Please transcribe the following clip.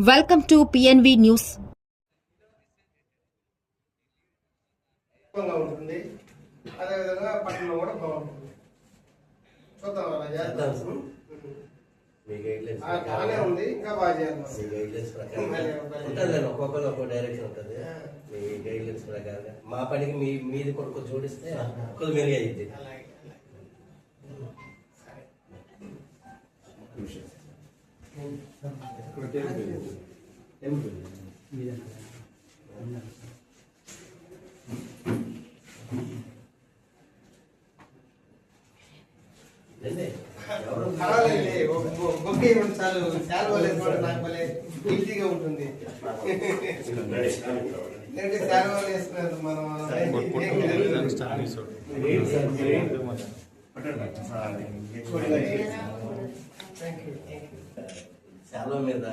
Welcome to PNV news. ఉంటుంది అదేవిధంగా పట్టణంలో కూడా బాగుంటుంది. చూద్దాం అలా చేద్దాం. బాగానే ఉంది, ఇంకా బాగా చేయాలి. ఒక్కొక్కరు ఒక్కో డైరెక్షన్ ఉంటుంది. మీ గైడ్లైన్స్ ప్రకారంగా మా పనికి మీది కొడుకు జోడిస్తే కొద్ది మెరుగు అయ్యింది. ఈజీగా ఉంటుంది. శాలువాలు వేసుకున్నారు మనం. శాలువా మీద